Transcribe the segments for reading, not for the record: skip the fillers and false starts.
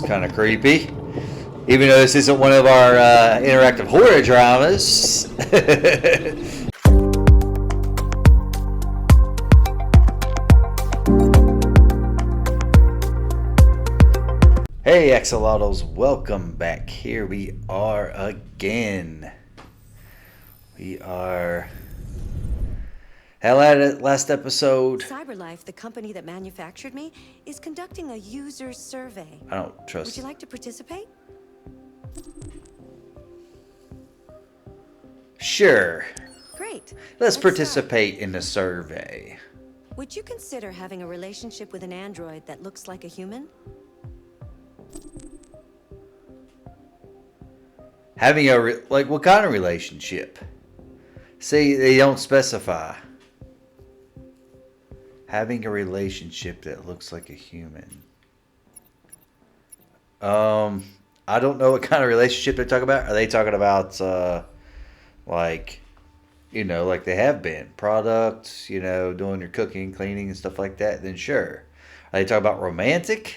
It's kind of creepy. Even though this isn't one of our interactive horror dramas. Hey, Axolotls, welcome back. Here we are again. Hell at it, last episode. CyberLife, the company that manufactured me, is conducting a user survey. I don't trust. Would you like to participate? Sure. Great. Let's start. participate in the survey. Would you consider having a relationship with an android that looks like a human? Having what kind of relationship? See, they don't specify. Having a relationship that looks like a human. I don't know what kind of relationship they're talking about. Are they talking about, like they have been products, doing your cooking, cleaning, and stuff like that? Then sure. Are they talking about romantic?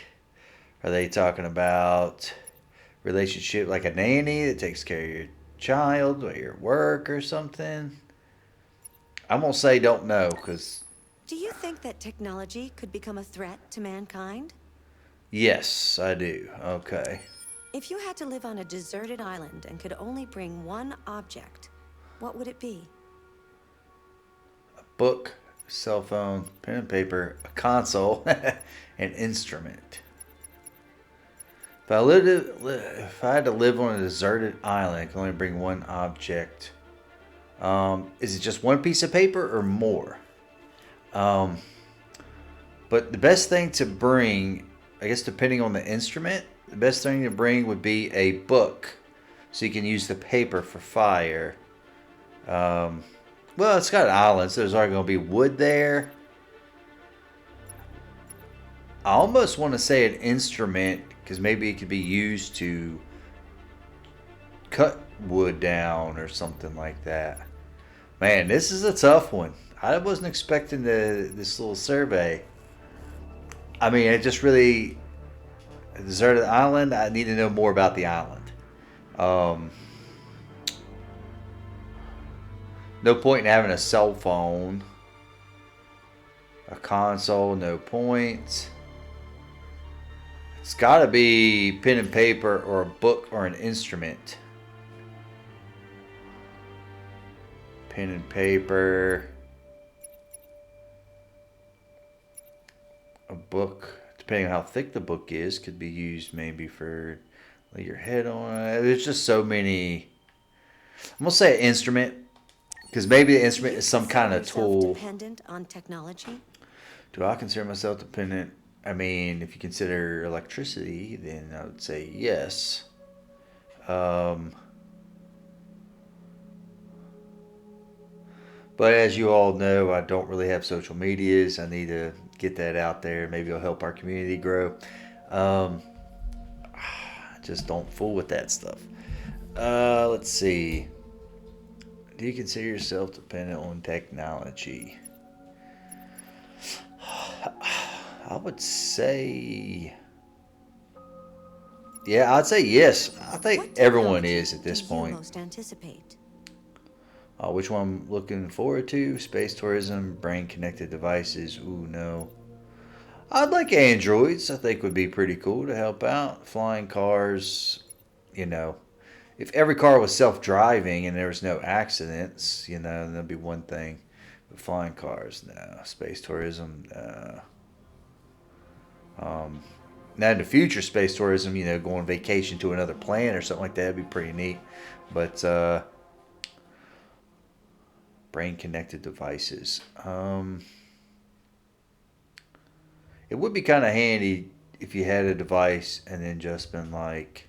Are they talking about relationship like a nanny that takes care of your child or your work or something? I'm gonna say don't know, because Do you think that technology could become a threat to mankind? yes, I do. Okay. If you had to live on a deserted island and could only bring one object, what would it be? A book, cell phone, pen and paper, a console, an instrument. If I had to live on a deserted island, I can only bring one object. Is it just one piece of paper or more? But the best thing to bring, I guess depending on the instrument, the best thing to bring would be a book. So you can use the paper for fire. Well, it's got an island, so there's already going to be wood there. I almost want to say an instrument, because maybe it could be used to cut wood down or something like that. Man, this is a tough one. I wasn't expecting this little survey. I mean, it just really... A deserted island, I need to know more about the island. No point in having a cell phone. A console, no point. It's got to be pen and paper or a book or an instrument. Pen and paper. A book, depending on how thick the book is, could be used maybe for lay your head on it. There's just so many. I'm going to say an instrument, because maybe the instrument is some kind of tool. Dependent on technology? Do I consider myself dependent? I mean, if you consider electricity, then I would say yes. But as you all know, I don't really have social medias. I need to get that out there. Maybe it'll help our community grow. Just don't fool with that stuff. Let's see. Do you consider yourself dependent on technology? I would say... Yeah, I'd say yes. I think everyone is at this point. Most anticipate? Which one I'm looking forward to? Space tourism, brain-connected devices. Ooh, no. I'd like androids. I think would be pretty cool to help out. Flying cars, If every car was self-driving and there was no accidents, then that'd be one thing. But flying cars, no. Space tourism, no. Now in the future, space tourism, go on vacation to another planet or something like that, would be pretty neat. But, brain-connected devices. It would be kind of handy if you had a device and then just been like,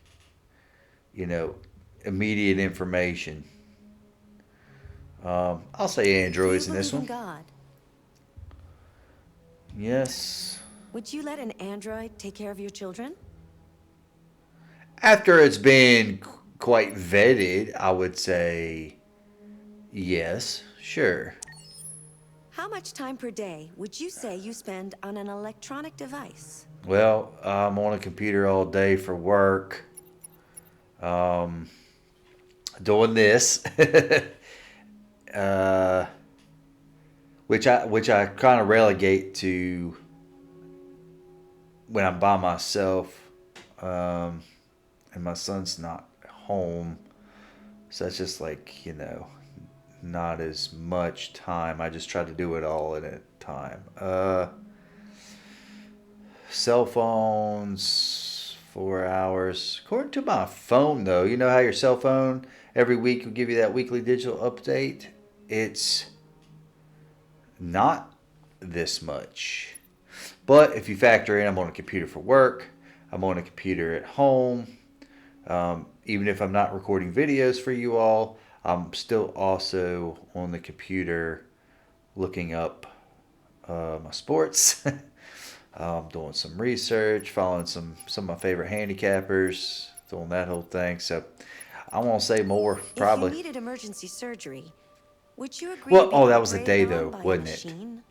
immediate information. I'll say androids in this one. God? Yes. Would you let an android take care of your children? After it's been quite vetted, I would say yes, sure. How How much time per day would you say you spend on an electronic device? Well, I'm on a computer all day for work, doing this, uh, which I kind of relegate to when I'm by myself, um, and my son's not home. So that's just like, not as much time. I just try to do it all in a time. Cell phones, 4 hours. According to my phone, though, you know how your cell phone every week will give you that weekly digital update? It's not this much. But if you factor in, I'm on a computer for work, I'm on a computer at home. Even if I'm not recording videos for you all, I'm still also on the computer looking up my sports. Doing some research, following some of my favorite handicappers, doing that whole thing. So I won't say more, probably. If you needed emergency surgery, would you agree to Well, be oh, that was a operated day on though, by a wasn't it? machine?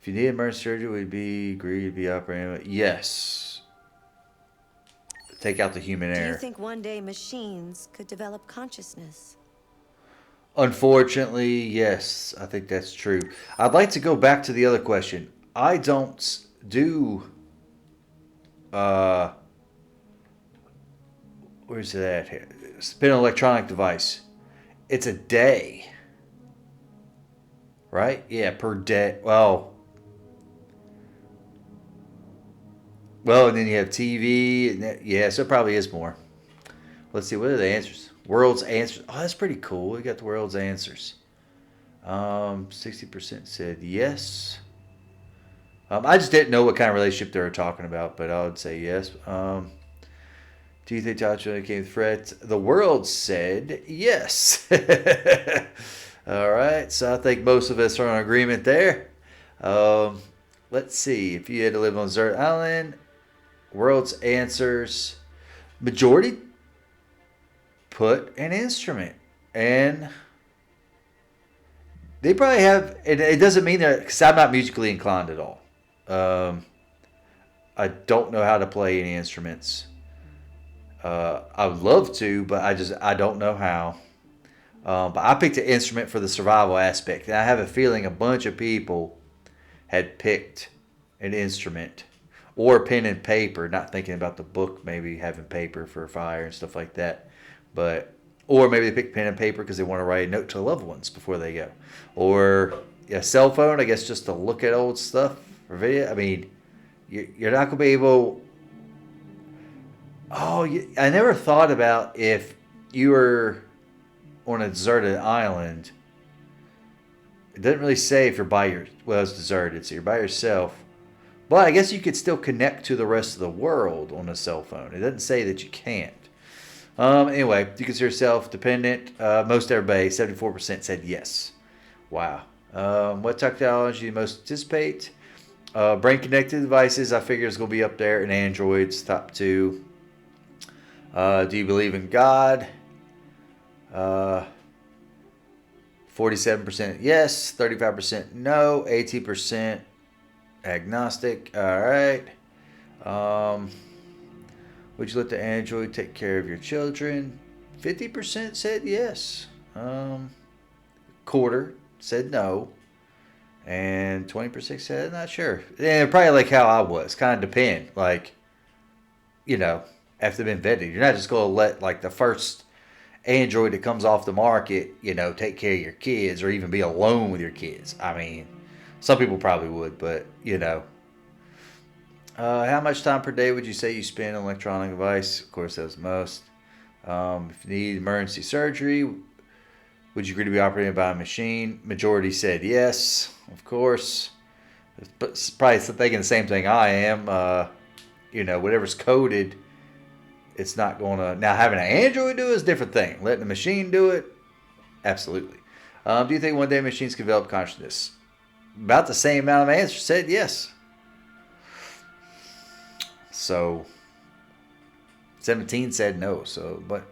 If you need emergency surgery, would be agree to be operating? Yes. Take out the human Do you error. think one day machines could develop consciousness? Unfortunately, yes, I think that's true. I'd like to go back to the other question. I don't do uh where's it at here? Spin an electronic device. It's a day. Right? Yeah, per day. Well, and then you have TV. Yeah, so it probably is more. Let's see, what are the answers? World's answers. Oh, that's pretty cool. We got the world's answers. 60% said yes. I just didn't know what kind of relationship they were talking about, but I would say yes. Do you think Josh really came with threats? The world said yes. All right, so I think most of us are in agreement there. Let's see. If you had to live on a desert island, world's answers. Majority put an instrument. And they probably have, it doesn't mean that, because I'm not musically inclined at all. I don't know how to play any instruments. I would love to, but I don't know how. But I picked an instrument for the survival aspect. And I have a feeling a bunch of people had picked an instrument or pen and paper, not thinking about the book, maybe having paper for fire and stuff like that. Or maybe they picked pen and paper because they want to write a note to loved ones before they go. Or a cell phone, I guess, just to look at old stuff or video. I mean, you're not going to be able... Oh, I never thought about if you were on a deserted island. It doesn't really say if you're well, it's deserted, so you're by yourself. But I guess you could still connect to the rest of the world on a cell phone. It doesn't say that you can't. Anyway, do you consider yourself dependent? Most everybody, 74% said yes. Wow. What technology do you most anticipate? Brain-connected devices, I figure is going to be up there. And Androids, top 2. Do you believe in God? 47% yes, 35% no, 18% agnostic. All right. Would you let the Android take care of your children? 50% said yes. Quarter said no. And 20% said not sure. And probably like how I was. Kind of depend. Like, after they've been vetted. You're not just going to let like the first Android that comes off the market, take care of your kids or even be alone with your kids. I mean, some people probably would, but, how much time per day would you say you spend on an electronic device? Of course, that was most. If you need emergency surgery, would you agree to be operated by a machine? Majority said yes, of course. But probably thinking the same thing I am. Whatever's coded, it's not going to... Now, having an Android do it is a different thing. Letting a machine do it, absolutely. Do you think one day machines can develop consciousness? About the same amount of answers said yes. So, 17 said no. So, but,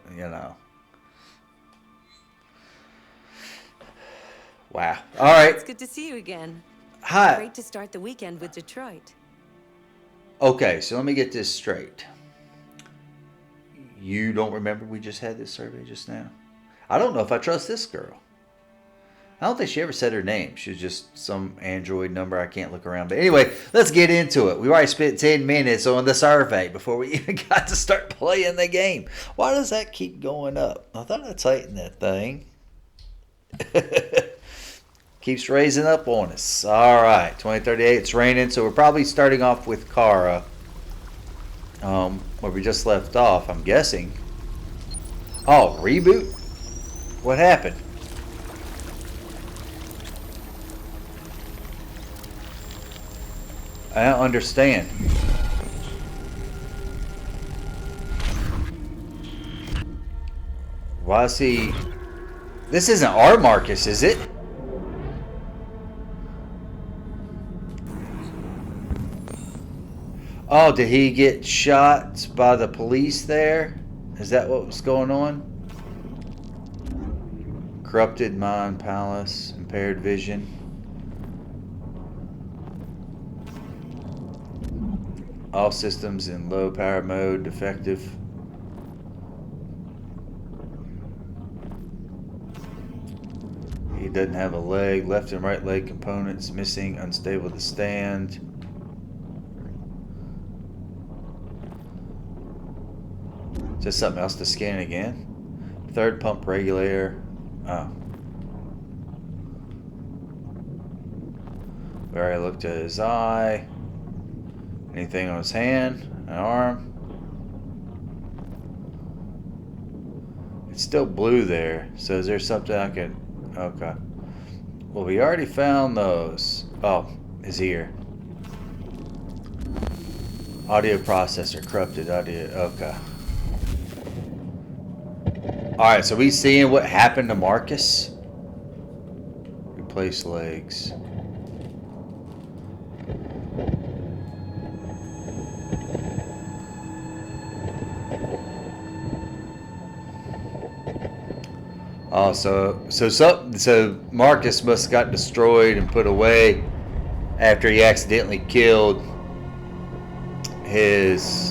Wow. All right. It's good to see you again. Hi. Great to start the weekend with Detroit. Okay, so let me get this straight. You don't remember we just had this survey just now? I don't know if I trust this girl. I don't think she ever said her name. She was just some Android number. I can't look around. But anyway, let's get into it. We already spent 10 minutes on the survey before we even got to start playing the game. Why does that keep going up? I thought I tightened that thing. Keeps raising up on us. All right, 2038. It's raining, so we're probably starting off with Kara. Where we just left off, I'm guessing. Oh, reboot? What happened? I don't understand. Why is he... This isn't our Marcus, is it? Oh, did he get shot by the police there? Is that what was going on? Corrupted mind, palace, impaired vision. All systems in low power mode, defective. He doesn't have a leg. Left and right leg components missing, unstable to stand. Just something else to scan again. Third pump regulator. Oh. We already looked at his eye. Anything on his hand? An arm? It's still blue there. So is there something I can... Okay. Well, we already found those. Oh, his ear. Audio processor. Corrupted audio. Okay. Alright, so we seeing what happened to Marcus? Replace legs. Oh, so Marcus must have got destroyed and put away after he accidentally killed his,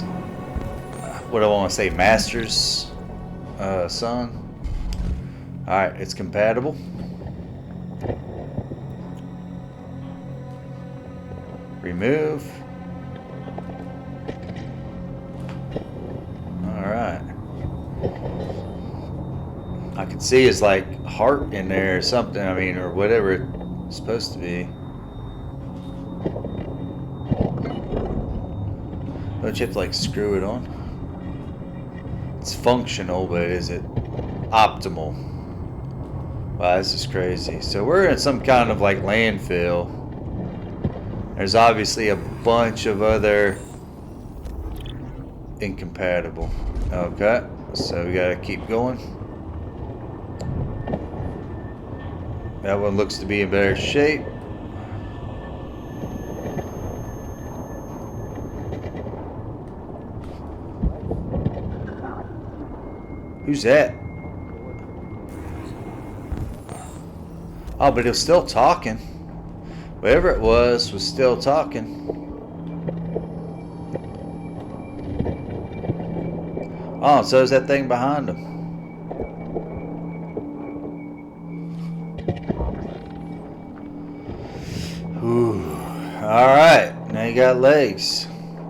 what do I want to say, master's son. Alright, it's compatible. Remove. Alright. I can see his like heart in there or something, I mean, or whatever it's supposed to be. Don't you have to like screw it on? It's functional, but is it optimal? Wow, this is crazy. So we're in some kind of like landfill. There's obviously a bunch of other incompatible. Okay, so we gotta keep going. That one looks to be in better shape. Who's that? Oh, but it was still talking. Whatever it was still talking. Oh, so is that thing behind him. Ooh. Alright, now you got legs.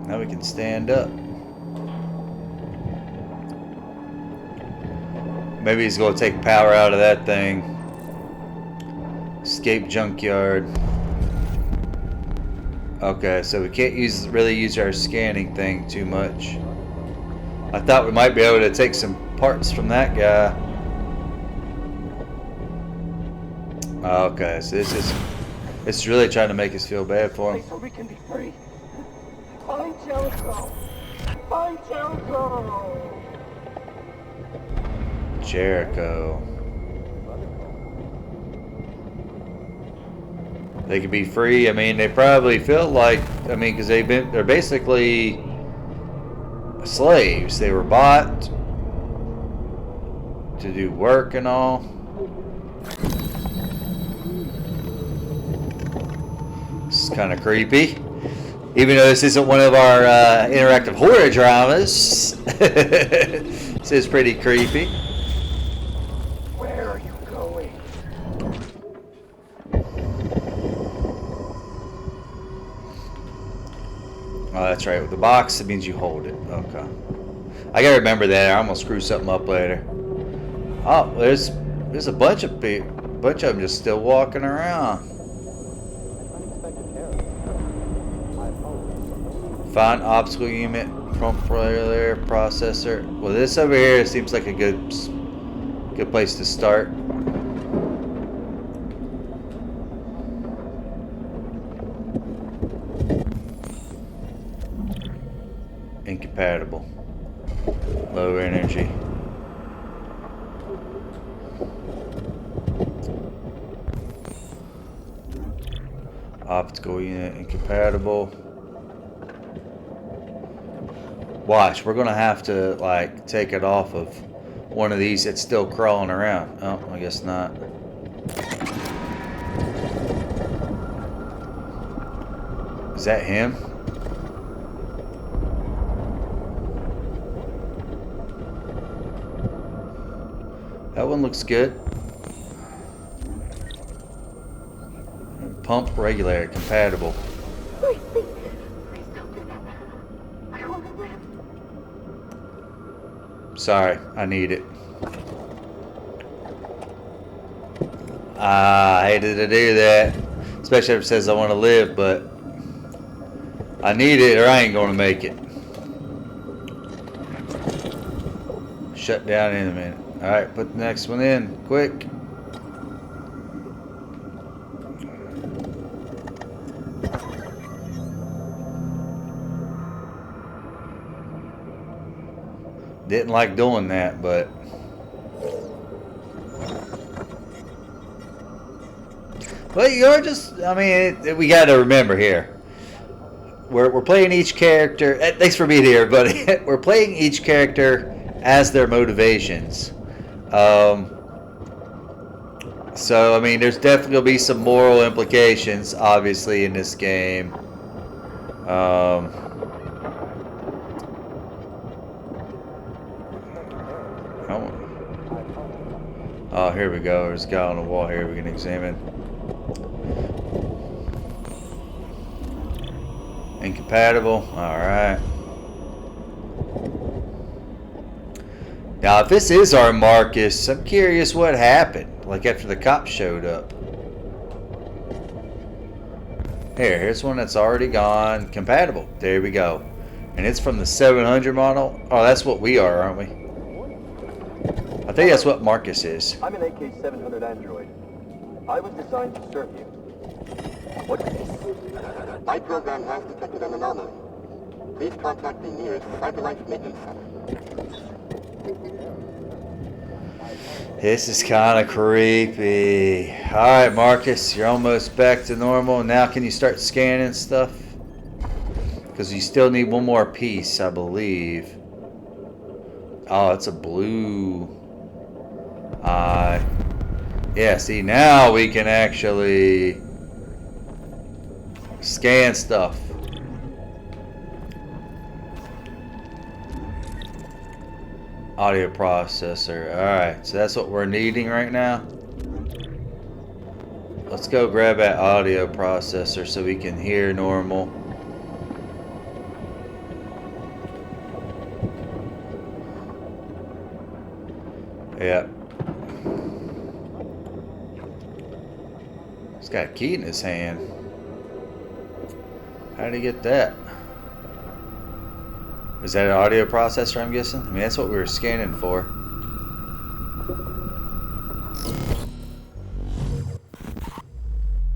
Now we can stand up. Maybe he's going to take power out of that thing. Escape junkyard. Okay, so we can't really use our scanning thing too much. I thought we might be able to take some parts from that guy. Okay, so it's really trying to make us feel bad for him. So we can be free. Find Jericho. Find Jericho. Jericho. They could be free. I mean, they probably feel like, I mean, because they're basically slaves. They were bought to do work and all. It's kind of creepy. Even though this isn't one of our interactive horror dramas, this is pretty creepy. Where are you going? Oh, that's right. With the box, it means you hold it. Okay. I gotta remember that. I almost screw something up later. Oh, there's a bunch of them just still walking around. Find obstacle unit, prompt failure processor. Well, this over here seems like a good place to start. Incompatible. Low energy. Optical unit incompatible. Watch, we're gonna have to like take it off of one of these that's still crawling around. Oh, I guess not. Is that him? That one looks good. Pump regulator compatible. Please don't do that. I want to live. Sorry, I need it. I hated to do that. Especially if it says I want to live, but I need it or I ain't gonna make it. Shut down in a minute. Alright, put the next one in, quick. Didn't like doing that, but well, you're just, I mean, we got to remember here. We're playing each character. Thanks for being here, buddy. We're playing each character as their motivations. So, I mean, there's definitely going to be some moral implications, obviously, in this game. Oh, here we go. There's a guy on the wall here we can examine. Incompatible. Alright. Now, if this is our Marcus, I'm curious what happened. Like after the cops showed up. Here's one that's already gone. Compatible. There we go. And it's from the 700 model. Oh, that's what we are, aren't we? I think that's what Marcus is. I'm an AK-700 android. I was designed to serve you. What is this? My program has detected an anomaly. Please contact the nearest satellite maintenance center. This is kind of creepy. Alright, Marcus, you're almost back to normal. Now can you start scanning stuff? Because you still need one more piece, I believe. Oh, it's a blue eye. Yeah, see, now we can actually scan stuff. Audio processor. Alright, so that's what we're needing right now. Let's go grab that audio processor so we can hear normal. Yep. He's got a key in his hand. How did he get that? Is that an audio processor, I'm guessing? I mean, that's what we were scanning for.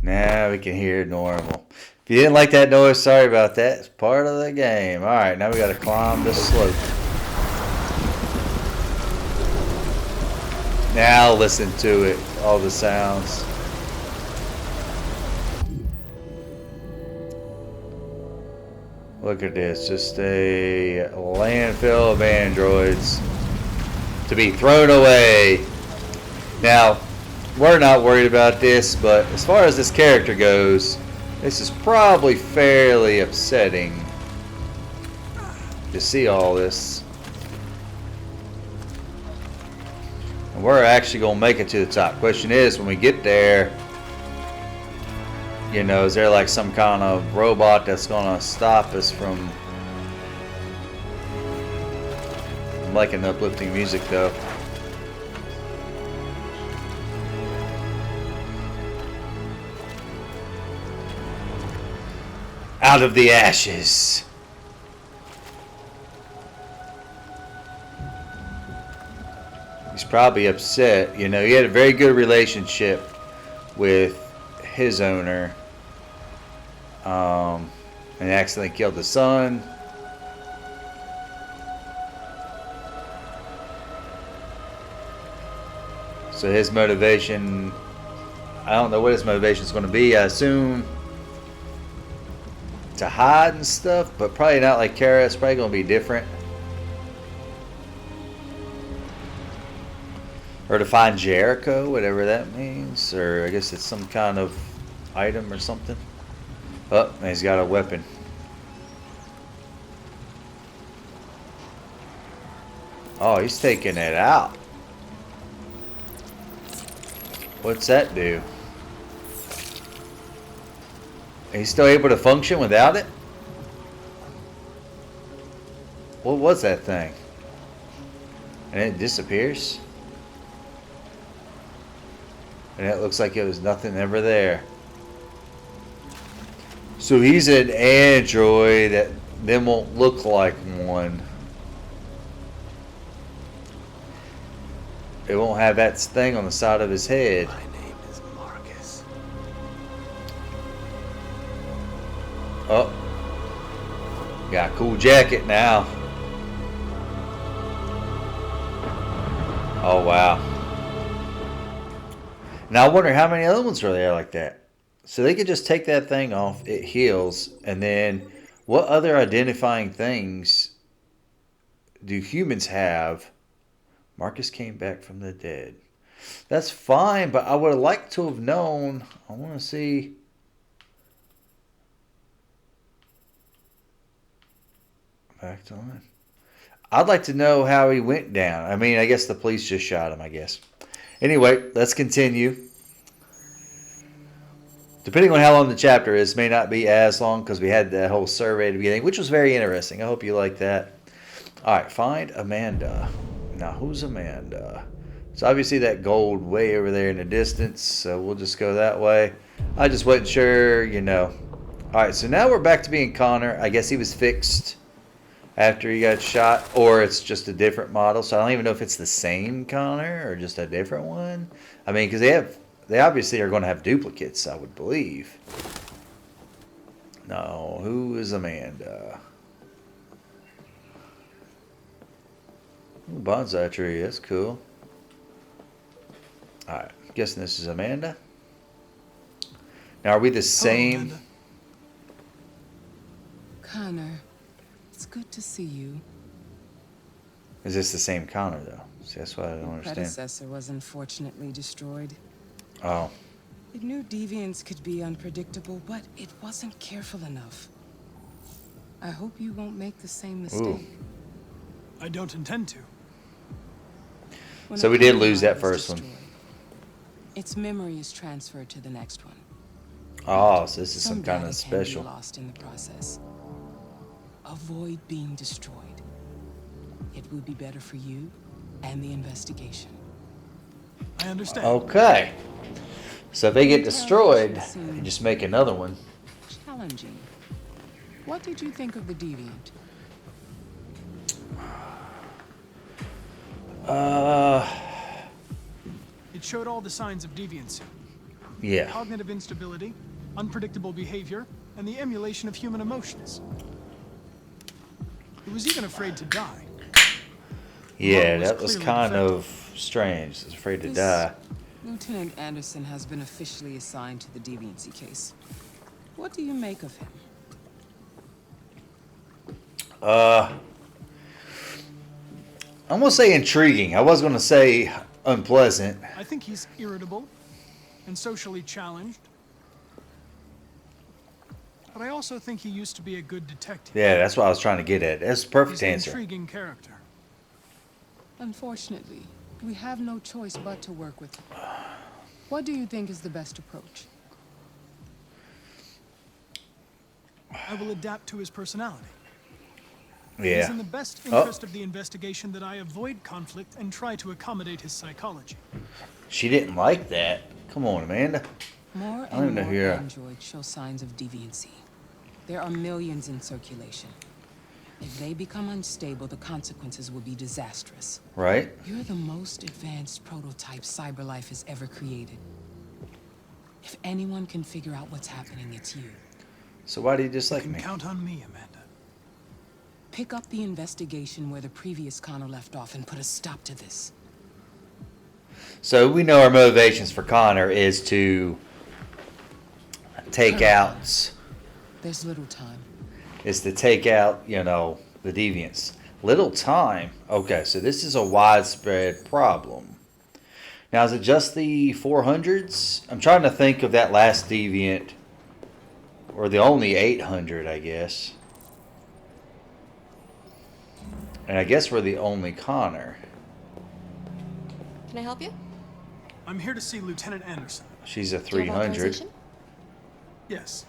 Now we can hear normal. If you didn't like that noise, sorry about that. It's part of the game. Alright, now we gotta climb this slope. Now listen to it. All the sounds. Look at this, just a landfill of androids to be thrown away. Now, we're not worried about this, but as far as this character goes, This is probably fairly upsetting to see all this. And we're actually going to make it to the top. Question is, when we get there, you know, is there like some kind of robot that's going to stop us from... I'm liking the uplifting music though. Out of the ashes. He's probably upset. You know, he had a very good relationship with his owner. And accidentally killed the son. So his motivation, I don't know what his motivation is going to be. I assume to hide and stuff, but probably not like Kara. It's probably going to be different. Or to find Jericho, whatever that means. Or I guess it's some kind of item or something. Oh, and he's got a weapon. Oh, he's taking it out. What's that do? He's still able to function without it? What was that thing? And it disappears? And it looks like it was nothing ever there. So he's an android that then won't look like one. It won't have that thing on the side of his head. My name is Marcus. Oh. Got a cool jacket now. Oh, wow. Now I wonder how many other ones are there like that. So they could just take that thing off, it heals, and then what other identifying things do humans have? Marcus came back from the dead. That's fine, but I would have liked to have known. I want to see. Back to line. I'd like to know how he went down. I mean, I guess the police just shot him, I guess. Anyway, let's continue. Depending on how long the chapter is, may not be as long because we had that whole survey at the beginning, which was very interesting. I hope you like that. All right, find Amanda. Now, who's Amanda? It's obviously that gold way over there in the distance, so we'll just go that way. I just wasn't sure, you know. All right, so now we're back to being Connor. I guess he was fixed after he got shot, or it's just a different model. So I don't even know if it's the same Connor or just a different one. I mean, because they obviously are going to have duplicates, I would believe. No, who is Amanda? Ooh, bonsai tree, that's cool. Alright, guessing this is Amanda. Now, are we the same? Hello, Connor, it's good to see you. Is this the same Connor, though? See, that's what I don't Your understand. predecessor was unfortunately destroyed. Oh. It knew deviants could be unpredictable, but it wasn't careful enough. I hope you won't make the same mistake. Ooh. I don't intend to. When So a we did Connor lose that is first one. destroyed, its memory is transferred to the next one. Oh, so this is some kind data of can be special. lost in the process. Avoid being destroyed. It will be better for you and the investigation. I understand. Okay. So if they get destroyed, you just make another one. Challenging. What did you think of the deviant? It showed all the signs of deviancy. Yeah. Cognitive instability, unpredictable behavior, and the emulation of human emotions. It was even afraid to die. Yeah, was that was clearly kind defective. of strange. It's afraid to This die. Lieutenant Anderson has been officially assigned to the deviancy case. What do you make of him? I'm gonna say intriguing. I was gonna say unpleasant. I think he's irritable and socially challenged. but I also think he used to be a good detective. Yeah, that's what I was trying to get at. That's the perfect He's an answer. intriguing character. Unfortunately, we have no choice but to work with him. What do you think is the best approach? I will adapt to his personality. It is Yeah. in the best interest of the investigation that I avoid conflict and try to accommodate his psychology. She didn't like that. Come on, Amanda. More don't even and know more who you are. androids show signs of deviancy. There are millions in circulation. If they become unstable, the consequences will be disastrous. Right? You're the most advanced prototype CyberLife has ever created. If anyone can figure out what's happening, it's you. So why do you You dislike can me? count on me, Amanda. Pick up the investigation where the previous Connor left off and put a stop to this. So we know our motivations for Connor is to take out, There's little time. you know, the deviants. Little time. Okay, so this is a widespread problem. Now, is it just the 400s? I'm trying to think of that last deviant, or the only 800, I guess. And I guess we're the only Connor. Can I help you? I'm here to see Lieutenant Anderson. She's a Do you have 300. authorization? Yes.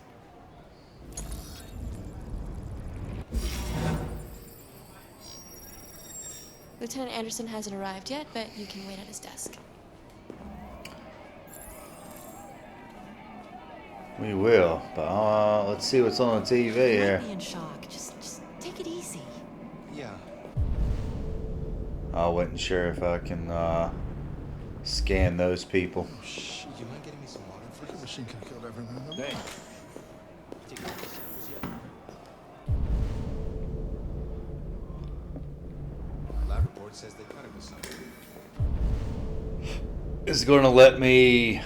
Lieutenant Anderson hasn't arrived yet, but you can wait at his desk. We will, but let's see what's on the TV You here. might be in shock. Just take it easy. Yeah. I wasn't sure if I can scan those people. Shh. You mind getting me some water? Freaking machine could have killed everyone. Hey. Lab report says they cut it with something. It's going to let me.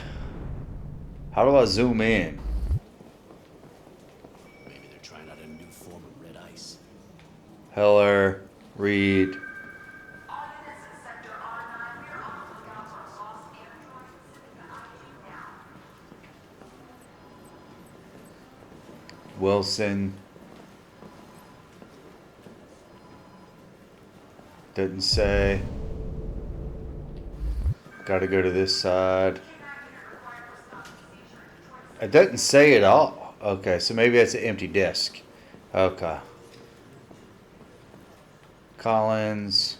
How do I zoom in? Maybe they're trying out a new form of red ice. Heller, Reed. Wilson. Didn't say. Got to go to this side. It doesn't say it all. Okay, so maybe that's an empty disk. Okay. Collins.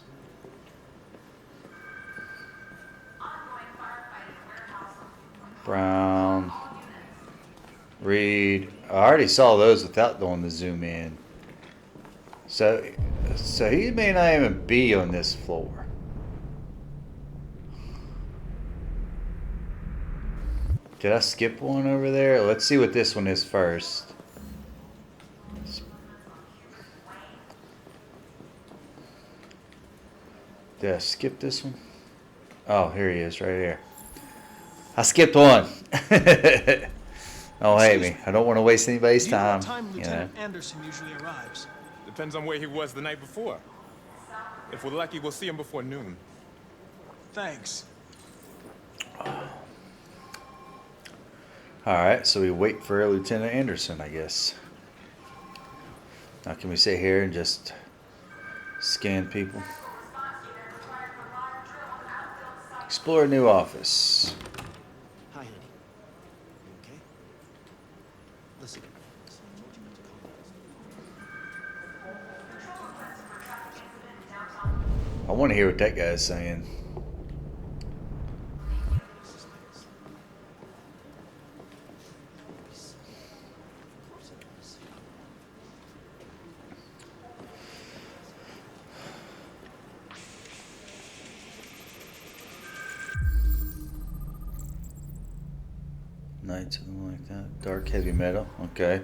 Brown. Reed. I already saw those without doing the zoom in. So he may not even be on this floor. Did I skip one over there? Let's see what this one is first. Did I skip this one? Oh, here he is, right here. I skipped one. Don't hate me. I don't want to waste anybody's Do you know time. what time You know? Lieutenant Anderson usually arrives? Depends on where he was the night before. If we're lucky, we'll see him before noon. Thanks. Alright, so we wait for Lieutenant Anderson, I guess. Now can we sit here and just scan people? Explore a new office. Hi, honey. You okay? Listen. I told you not to call us. I want to hear what that guy's saying. Night, something like that. Dark heavy metal. Okay.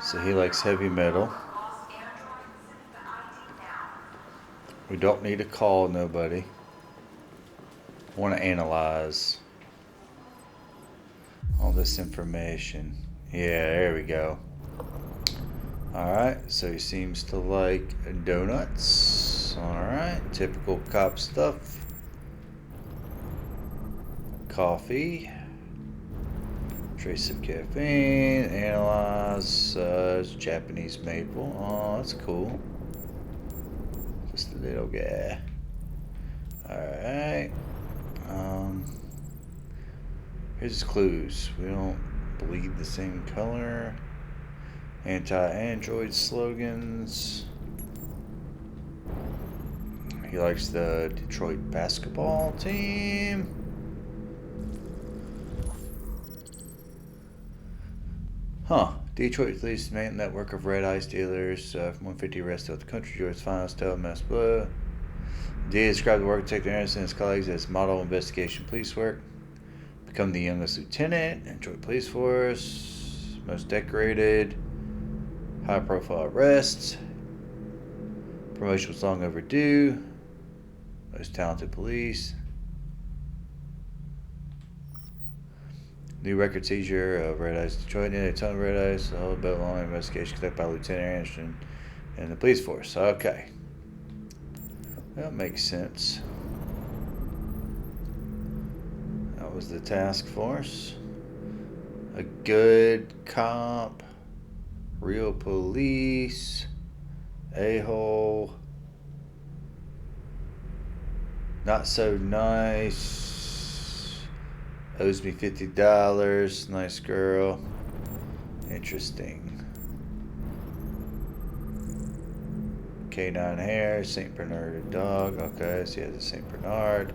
So he likes heavy metal. We don't need to call nobody. Want to analyze all this information. Yeah, there we go. Alright, so he seems to like donuts. Alright, typical cop stuff. Coffee. Trace of caffeine. Analyze. Japanese maple. Oh, that's cool. Just a little guy. Alright. Here's his clues. We don't bleed the same color. Anti-android slogans. He likes the Detroit basketball team. Huh. Detroit police main network of red eyes dealers. From 150 arrests throughout the country. George's finals tell mass blood. D described the work of Detective Anderson and his colleagues as model investigation police work. Become the youngest lieutenant. Detroit Police Force. Most decorated. High profile arrests. Promotion was long overdue. Most talented police. New record seizure of Red Eyes Detroit. A ton of Red Eyes. A whole bit long investigation conducted by Lieutenant Anderson and the police force. Okay. That makes sense. That was the task force. A good cop. Real police. A-hole. Not so nice. Owes me $50. Nice girl. Interesting. Canine hair. St. Bernard dog. Okay, so he has a St. Bernard.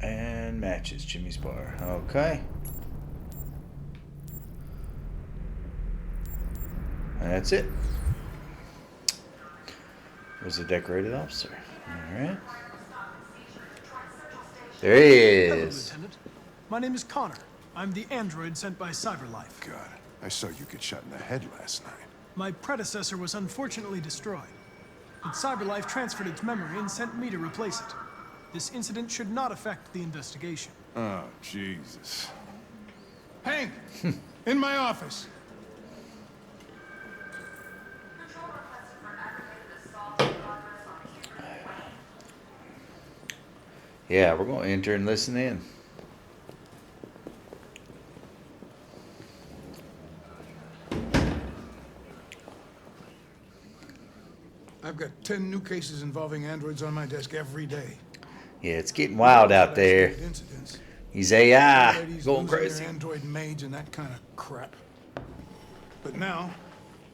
And matches Jimmy's bar. Okay. And that's it. Was a decorated officer. Alright. There he is. Hello, Lieutenant. My name is Connor. I'm the android sent by CyberLife. God, I saw you get shot in the head last night. My predecessor was unfortunately destroyed, but CyberLife transferred its memory and sent me to replace it. This incident should not affect the investigation. Oh, Jesus. Hank! In my office! Yeah, we're going to enter and listen in. I've got 10 new cases involving androids on my desk every day. Yeah, it's getting wild out there. Incidents. He's AI, Ladies going losing their crazy. android maids and that kind of crap. But now,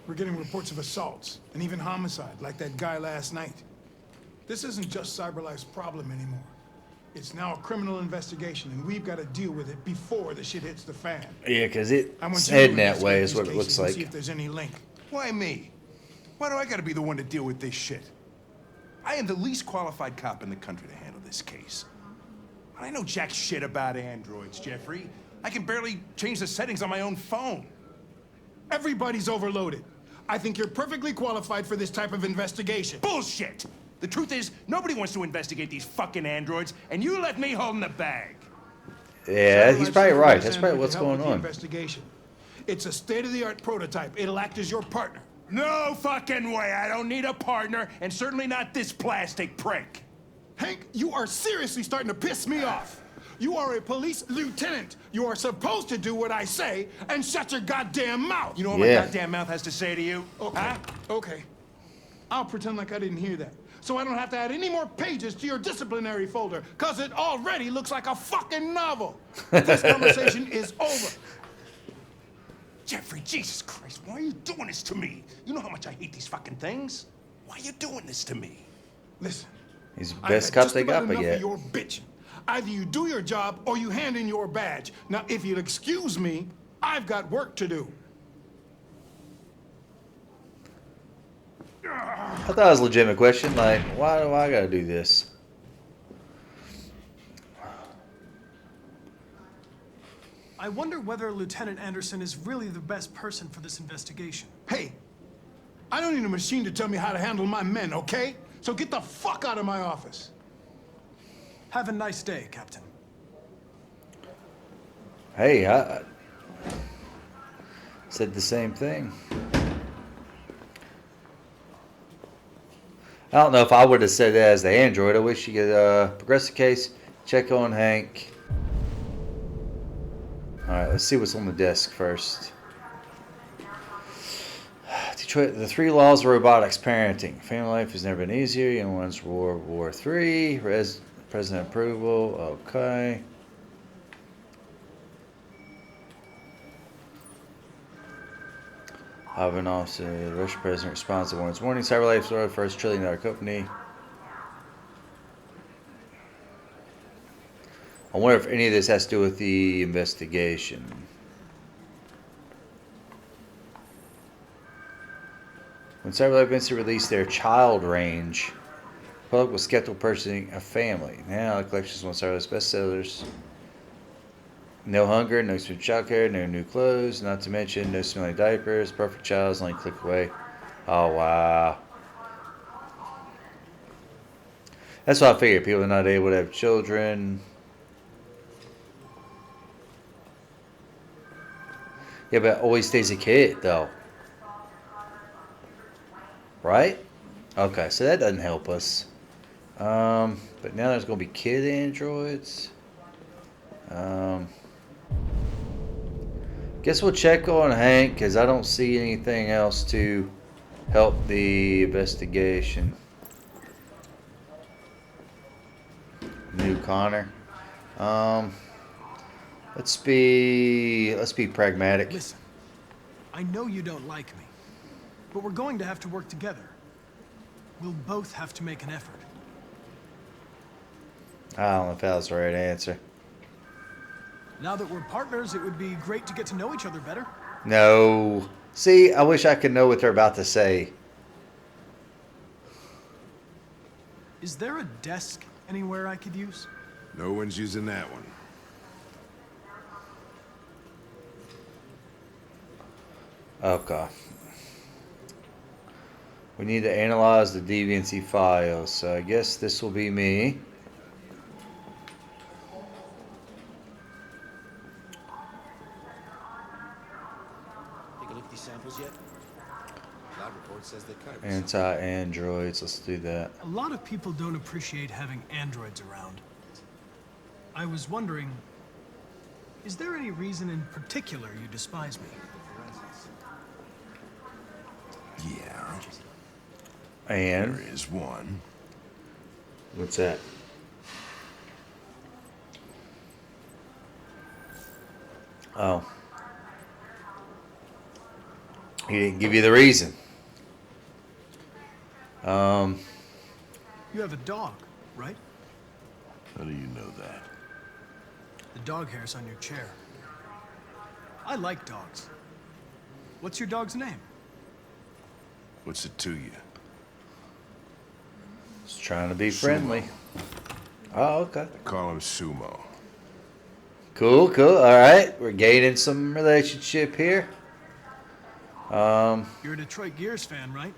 we're getting reports of assaults and even homicide, like that guy last night. This isn't just CyberLife's problem anymore. It's now a criminal investigation, and we've got to deal with it before the shit hits the fan. Yeah, because it's I want you to heading that investigate way is these what it looks cases and like. see if there's any link. Why me? Why do I got to be the one to deal with this shit? I am the least qualified cop in the country to handle this case. I know jack shit about androids, Jeffrey. I can barely change the settings on my own phone. Everybody's overloaded. I think you're perfectly qualified for this type of investigation. Bullshit! The truth is, nobody wants to investigate these fucking androids, and you let me hold in the bag. Yeah, he's probably right. That's probably what's going on. Investigation. It's a state-of-the-art prototype. It'll act as your partner. No fucking way! I don't need a partner, and certainly not this plastic prick. Hank, you are seriously starting to piss me off. You are a police lieutenant. You are supposed to do what I say and shut your goddamn mouth. You know what my goddamn mouth has to say to you? Okay. Huh? Okay. I'll pretend like I didn't hear that, so I don't have to add any more pages to your disciplinary folder, because it already looks like a fucking novel. This conversation is over. Jeffrey, Jesus Christ, why are you doing this to me? You know how much I hate these fucking things. Why are you doing this to me? Listen. He's the best cop they got, but yet. Your bitch. Either you do your job or you hand in your badge. Now, if you'll excuse me, I've got work to do. I thought it was a legitimate question. Like, why do I gotta do this? I wonder whether Lieutenant Anderson is really the best person for this investigation. Hey, I don't need a machine to tell me how to handle my men, okay? So get the fuck out of my office. Have a nice day, Captain. Hey, I said the same thing. I don't know if I would have said that as the android. I wish you could progress the case, check on Hank. Alright, let's see what's on the desk first. Detroit, the 3 laws of robotics parenting. Family life has never been easier. Young ones, World War III. President approval. Okay. Having officer, the Russian president responds to warnings. Warning, CyberLife is the first $1 trillion company. I wonder if any of this has to do with the investigation. When CyberLife Instant released their child range, the public was skeptical purchasing a family. Now the collection is one of CyberLife's bestsellers. No hunger, no smooth childcare, no new clothes, not to mention no smelly diapers. Perfect child is only a click away. Oh, wow. That's what I figured. People are not able to have children. Yeah, but always stays a kid, though. Right? Okay, so that doesn't help us. But now there's going to be kid androids. Guess we'll check on Hank, because I don't see anything else to help the investigation. New Connor. Let's be pragmatic. Listen, I know you don't like me, but we're going to have to work together. We'll both have to make an effort. I don't know if that was the right answer. Now that we're partners, it would be great to get to know each other better. No. See, I wish I could know what they're about to say. Is there a desk anywhere I could use? No one's using that one. Okay. We need to analyze the deviancy files, so I guess this will be me. Take a look at these samples yet? Lab report says they cut it. Anti-androids, let's do that. A lot of people don't appreciate having androids around. I was wondering, is there any reason in particular you despise me? Yeah. And There is one. what's that? Oh. He didn't give you the reason. You have a dog, right? How do you know that? The dog hair's on your chair. I like dogs. What's your dog's name? What's it to you? Just trying to be friendly. Oh, okay. I call him Sumo. Cool, cool. All right, we're gaining some relationship here. You're a Detroit Gears fan, right?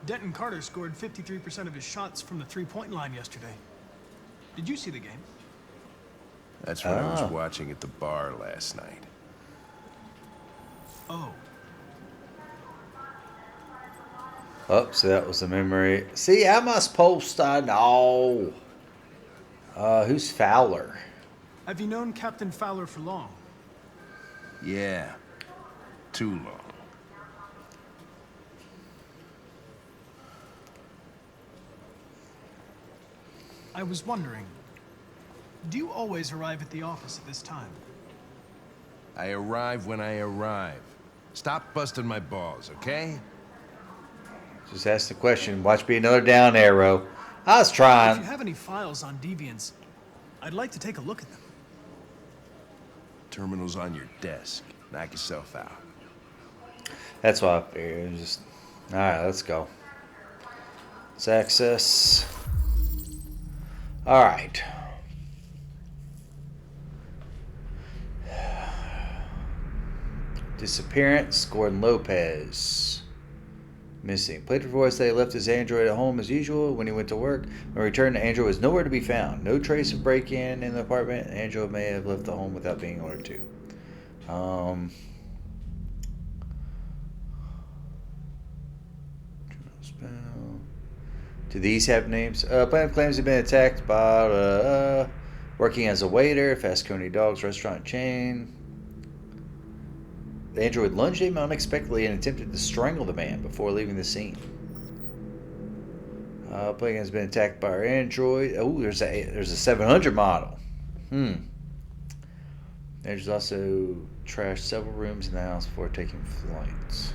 Denton Carter scored 53% of his shots from the three-point line yesterday. Did you see the game? That's what I was watching at the bar last night. Oh. Oh, so that was a memory. See, how am I supposed to know? Who's Fowler? Have you known Captain Fowler for long? Yeah. Too long. I was wondering, do you always arrive at the office at this time? I arrive when I arrive. Stop busting my balls, okay? Just ask the question. Watch me another down arrow. I was If trying. you have any files on deviants, I'd like to take a look at them. Terminal's on your desk. Knock yourself out. That's what I figured. Just all right. Let's go. Let's access. All right. Disappearance. Gordon Lopez. Missing. Played for voice that he left his android at home as usual when he went to work. When he returned, the android was nowhere to be found. No trace of break-in in the apartment. The android may have left the home without being ordered to. Do these have names? Planet claims have been attacked by working as a waiter, Fast Coney Dogs restaurant chain. The android lunged at him unexpectedly and attempted to strangle the man before leaving the scene. Plane has been attacked by our android. Oh, there's a 700 model. There's also trashed several rooms in the house before taking flights.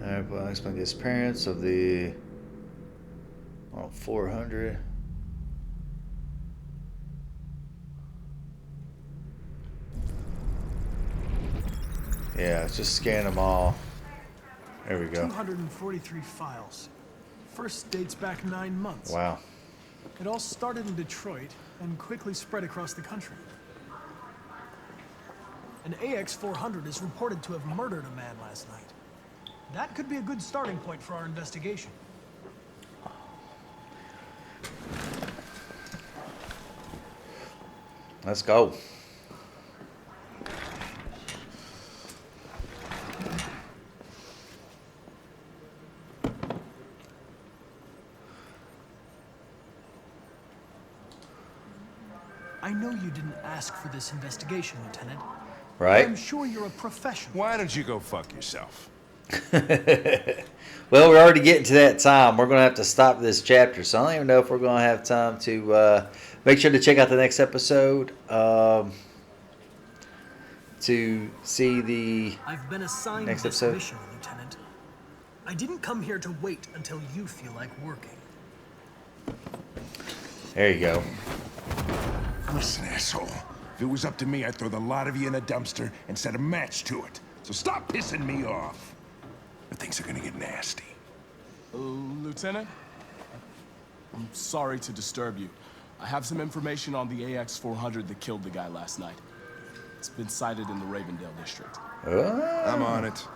I'll explain the disappearance of the 400. Yeah, just scan them all. There we go. 243 files. First dates back 9 months. Wow. It all started in Detroit and quickly spread across the country. An AX-400 is reported to have murdered a man last night. That could be a good starting point for our investigation. Let's go. I know you didn't ask for this investigation, Lieutenant. Right? I'm sure you're a professional. Why don't you go fuck yourself? Well, we're already getting to that time. We're going to have to stop this chapter, so I don't even know if we're going to have time to make sure to check out the next episode to see the I've been assigned next this episode. mission, Lieutenant. I didn't come here to wait until you feel like working. There you go. Listen, asshole. If it was up to me, I'd throw the lot of you in a dumpster and set a match to it. So stop pissing me off. But things are gonna get nasty. Lieutenant? I'm sorry to disturb you. I have some information on the AX-400 that killed the guy last night. It's been sighted in the Ravendale district. I'm on it.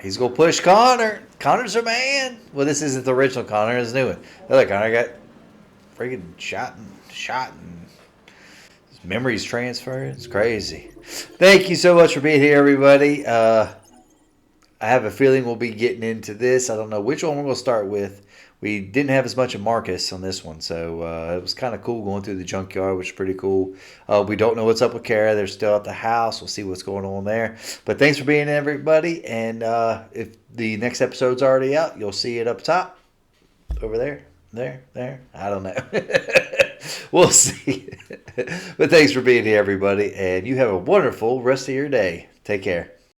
He's going to push Connor. Connor's a man. Well, this isn't the original Connor. It's a new one. The other Connor got freaking shot and his memories transferred. It's crazy. Thank you so much for being here, everybody. I have a feeling we'll be getting into this. I don't know which one we're going to start with. We didn't have as much of Marcus on this one, so it was kind of cool going through the junkyard, which is pretty cool. We don't know what's up with Kara. They're still at the house. We'll see what's going on there. But thanks for being here, everybody. And if the next episode's already out, you'll see it up top. Over there. There. I don't know. We'll see. But thanks for being here, everybody. And you have a wonderful rest of your day. Take care.